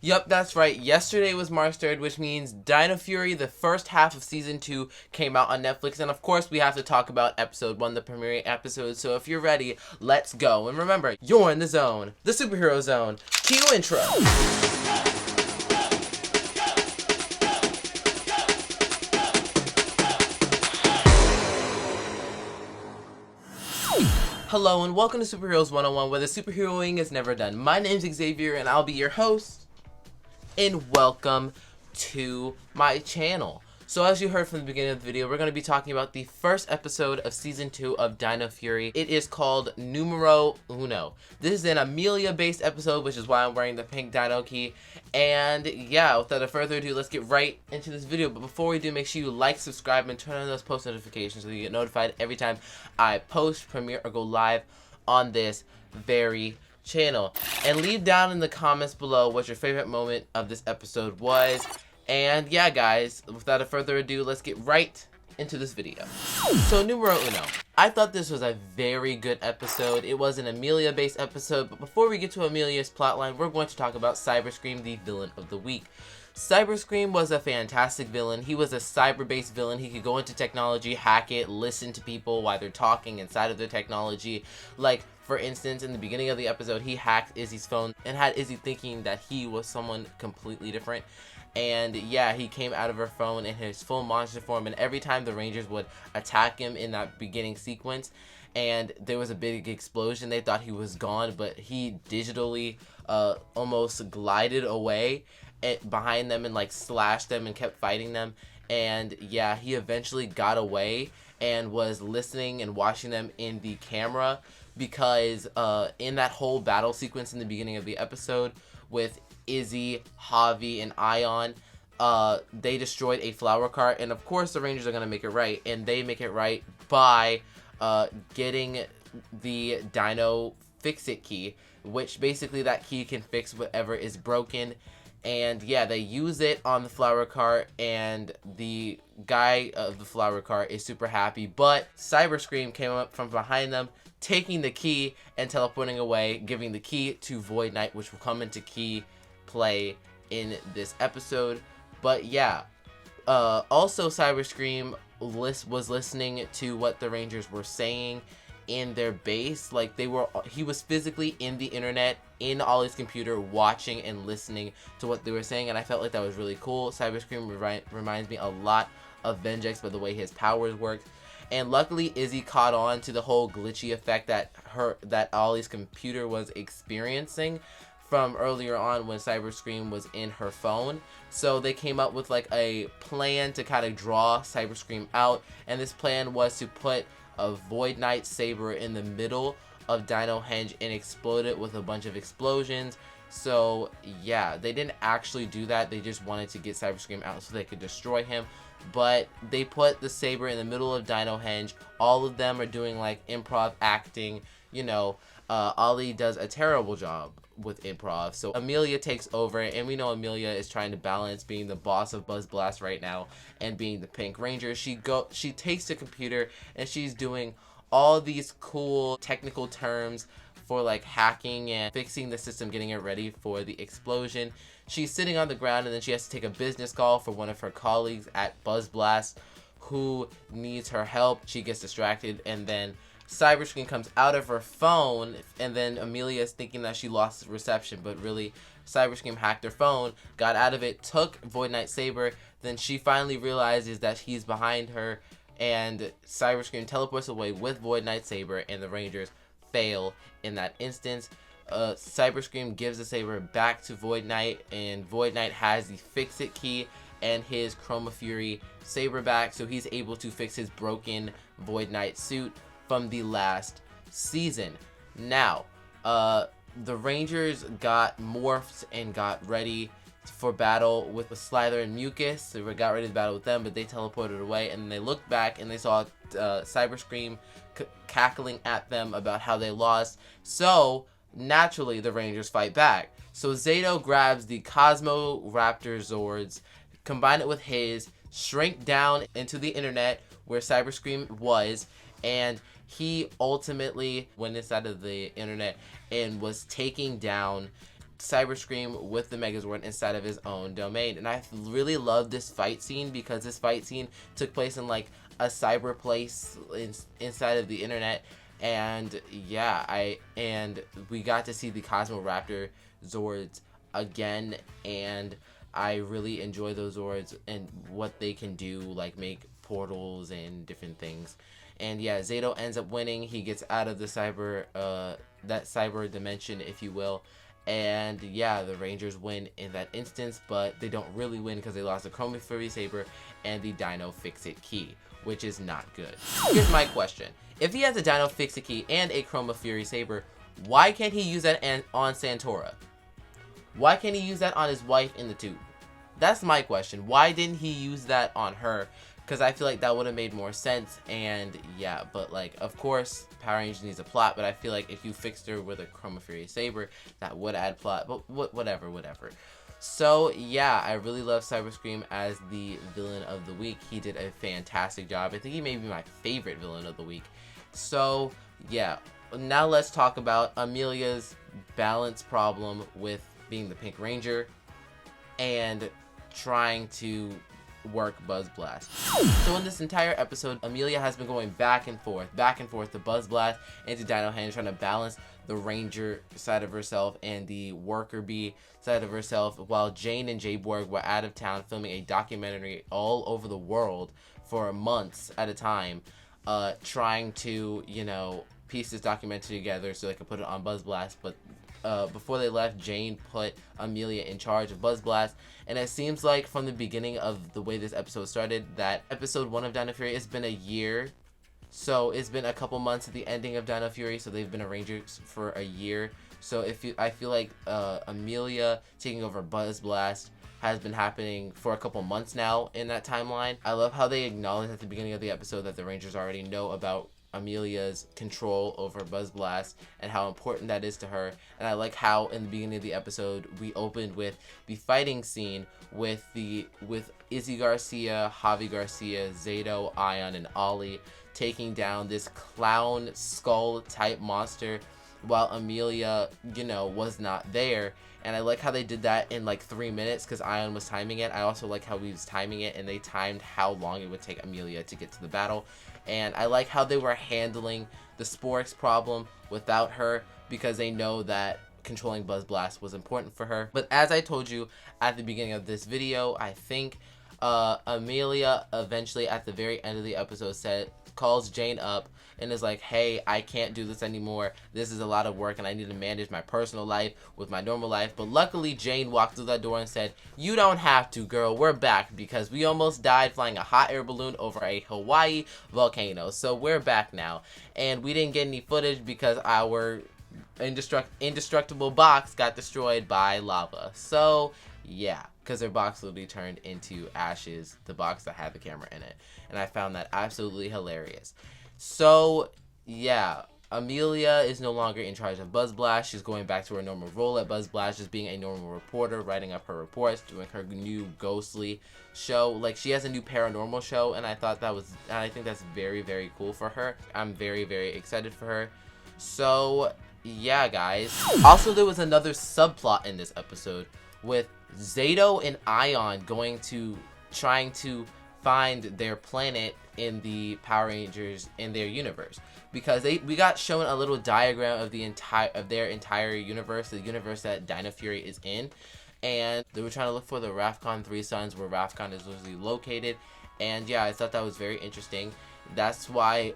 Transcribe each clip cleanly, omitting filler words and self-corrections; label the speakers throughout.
Speaker 1: Yup, that's right. Yesterday was March 3rd, which means DinoFury, the first half of Season 2, came out on Netflix. And of course, we have to talk about Episode 1, the premiere episode. So if you're ready, let's go. And remember, you're in the zone, the superhero zone. Cue intro. Hello and welcome to Superheroes 101, where the superheroing is never done. My name's Xavier and I'll be your host. And welcome to my channel. So as you heard from the beginning of the video, we're going to be talking about the first episode of Season 2 of DinoFury. It is called Numero 1. This is an Amelia-based episode, which is why I'm wearing the pink dino key. And yeah, without further ado, let's get right into this video. But before we do, make sure you like, subscribe, and turn on those post notifications so you get notified every time I post, premiere, or go live on this very channel. And leave down in the comments below what your favorite moment of this episode was. And yeah, guys, without further ado, let's get right into this video. So Numero 1. I thought this was a very good episode. It was an Amelia-based episode, but before we get to Amelia's plotline, we're going to talk about Cyberscream, the villain of the week. Cyberscream was a fantastic villain. He was a cyber-based villain. He could go into technology, hack it, listen to people while they're talking inside of their technology. Like, for instance, in the beginning of the episode, he hacked Izzy's phone and had Izzy thinking that he was someone completely different. And yeah, he came out of her phone in his full monster form, and every time the Rangers would attack him in that beginning sequence and there was a big explosion, they thought he was gone, but he digitally almost glided away behind them and like slashed them and kept fighting them. And yeah, he eventually got away and was listening and watching them in the camera, because in that whole battle sequence in the beginning of the episode with Izzy, Javi, and Ion, they destroyed a flower cart, and of course the Rangers are going to make it right, and they make it right by getting the Dino Fix-It key, which basically that key can fix whatever is broken. And yeah, they use it on the flower cart, and the guy of the flower cart is super happy, but Cyberscream came up from behind them, taking the key and teleporting away, giving the key to Void Knight, which will come into key play in this episode. But yeah, also Cyberscream was listening to what the Rangers were saying in their base. Like, he was physically in the internet, in Ollie's computer, watching and listening to what they were saying, and I felt like that was really cool. Cyberscream reminds me a lot of Vengex by the way his powers work. And luckily Izzy caught on to the whole glitchy effect that Ollie's computer was experiencing from earlier on when Cyberscream was in her phone. So they came up with like a plan to kind of draw Cyberscream out, and this plan was to put a Void Knight saber in the middle of Dino Henge and explode it with a bunch of explosions. So yeah, they didn't actually do that, they just wanted to get Cyberscream out so they could destroy him. But they put the saber in the middle of Dino Henge. All of them are doing like improv acting, you know. Ollie does a terrible job with improv, so Amelia takes over, and we know Amelia is trying to balance being the boss of Buzz Blast right now and being the Pink Ranger. She takes the computer and she's doing all these cool technical terms for like hacking and fixing the system, getting it ready for the explosion. She's sitting on the ground, and then she has to take a business call for one of her colleagues at Buzz Blast who needs her help. She gets distracted, and then Cyberscream comes out of her phone, and then Amelia is thinking that she lost reception, but really Cyberscream hacked her phone, got out of it, took Void Knight saber. Then she finally realizes that he's behind her, and Cyberscream teleports away with Void Knight saber, and the Rangers fail in that instance. Cyberscream gives the saber back to Void Knight, and Void Knight has the Fix-It key and his Chroma Fury saber back, so he's able to fix his broken Void Knight suit from the last season. Now, the Rangers got morphed and got ready for battle with Slither and Mucus. They got ready to battle with them, but they teleported away, and they looked back and they saw Cyberscream cackling at them about how they lost. So naturally the Rangers fight back. So Zato grabs the Cosmo Raptor Zords, combine it with his, shrink down into the internet where Cyberscream was, and he ultimately went inside of the internet and was taking down Cyber Scream with the Megazord inside of his own domain. And I really love this fight scene because this fight scene took place in like a cyber place inside of the internet. And yeah, we got to see the Cosmoraptor Zords again, and I really enjoy those Zords and what they can do, like make portals and different things. And yeah, Zato ends up winning. He gets out of the that cyber dimension, if you will. And yeah, the Rangers win in that instance, but they don't really win because they lost the DinoFury Saber and the Dino Fix-It Key, which is not good. Here's my question. If he has a Dino Fix-It Key and a DinoFury Saber, why can't he use that on Santora? Why can't he use that on his wife in the tube? That's my question. Why didn't he use that on her? Because I feel like that would have made more sense. And yeah, but like, of course, Power Rangers needs a plot, but I feel like if you fixed her with a DinoFury Saber, that would add plot, but whatever. So yeah, I really love Cyber Scream as the villain of the week. He did a fantastic job. I think he may be my favorite villain of the week. So yeah, now let's talk about Amelia's balance problem with being the Pink Ranger and trying to work Buzz Blast. So in this entire episode, Amelia has been going back and forth to Buzz Blast and to Dino Hand, trying to balance the Ranger side of herself and the Worker Bee side of herself, while Jane and Jayborg were out of town filming a documentary all over the world for months at a time, trying to, you know, piece this documentary together so they could put it on Buzz Blast. But before they left, Jane put Amelia in charge of Buzz Blast, and it seems like from the beginning of the way this episode started, that episode 1 of DinoFury has been a year. So it's been a couple months at the ending of DinoFury, so they've been Rangers for a year. So I feel like Amelia taking over Buzz Blast has been happening for a couple months now in that timeline. I love how they acknowledge at the beginning of the episode that the Rangers already know about Amelia's control over Buzz Blast and how important that is to her. And I like how in the beginning of the episode we opened with the fighting scene with Izzy Garcia, Javi Garcia, Zato, Ion, and Ollie taking down this clown skull type monster while Amelia, you know, was not there. And I like how they did that in like 3 minutes because Ion was timing it. I also like how he was timing it and they timed how long it would take Amelia to get to the battle. And I like how they were handling the Sporix problem without her because they know that controlling Buzz Blast was important for her. But as I told you at the beginning of this video, I think Amelia eventually at the very end of the episode calls Jane up and is like, hey, I can't do this anymore. This is a lot of work and I need to manage my personal life with my normal life. But luckily, Jane walked through that door and said, you don't have to, girl. We're back because we almost died flying a hot air balloon over a Hawaii volcano. So we're back now. And we didn't get any footage because our indestructible box got destroyed by lava. So yeah, because their box literally turned into ashes, the box that had the camera in it. And I found that absolutely hilarious. So yeah, Amelia is no longer in charge of Buzz Blast. She's going back to her normal role at Buzz Blast, just being a normal reporter, writing up her reports, doing her new ghostly show. Like, she has a new paranormal show, and I think that's very, very cool for her. I'm very, very excited for her. So yeah, guys. Also, there was another subplot in this episode with Zato and Ion trying to find their planet in the Power Rangers in their universe, because we got shown a little diagram of their entire universe, the universe that DinoFury is in, and they were trying to look for the Rafcon 3 Suns where Rafcon is usually located. And yeah, I thought that was very interesting. That's why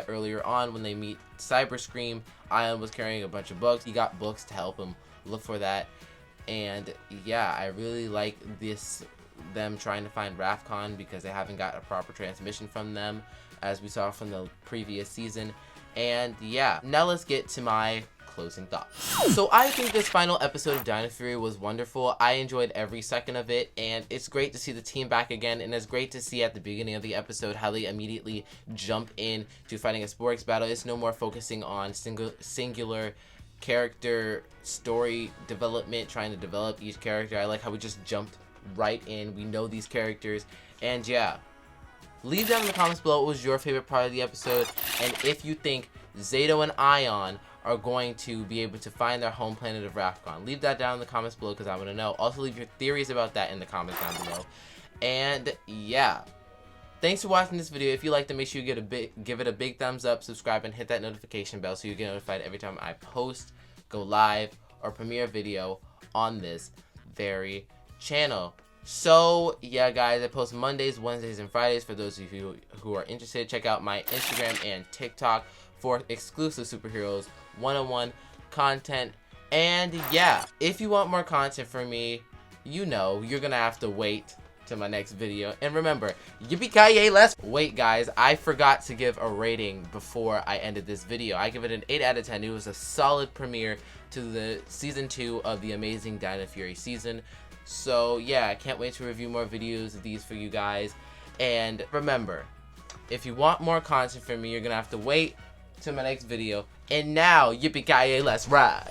Speaker 1: earlier on when they meet Cyber Scream, Ion was carrying a bunch of books. He got books to help him look for that. And yeah, I really like them trying to find Rafcon because they haven't got a proper transmission from them, as we saw from the previous season. And yeah, now let's get to my closing thoughts. So I think this final episode of DinoFury was wonderful. I enjoyed every second of it, and it's great to see the team back again, and it's great to see at the beginning of the episode how they immediately jump in to fighting a Sporix battle. It's no more focusing on singular character story development, trying to develop each character. I like how we just jumped right in. We know these characters. And yeah, leave down in the comments below what was your favorite part of the episode, and if you think Zato and Ion are going to be able to find their home planet of Rafcon. Leave that down in the comments below because I want to know. Also, leave your theories about that in the comments down below. And yeah, thanks for watching this video. If you liked it, make sure you give it a big thumbs up, subscribe, and hit that notification bell so you get notified every time I post, go live, or premiere a video on this very channel. So yeah, guys, I post Mondays, Wednesdays, and Fridays. For those of you who are interested, check out my Instagram and TikTok for exclusive Superheroes 101 content. And yeah, if you want more content from me, you know you're gonna have to wait to my next video. And remember, yippee-ki-yay, let's wait, guys. I forgot to give a rating before I ended this video. I give it an 8 out of 10. It was a solid premiere to the season 2 of the amazing DinoFury season. So yeah, I can't wait to review more videos of these for you guys. And remember, if you want more content from me, you're gonna have to wait till my next video. And now, yippee-ki-yay, let's ride.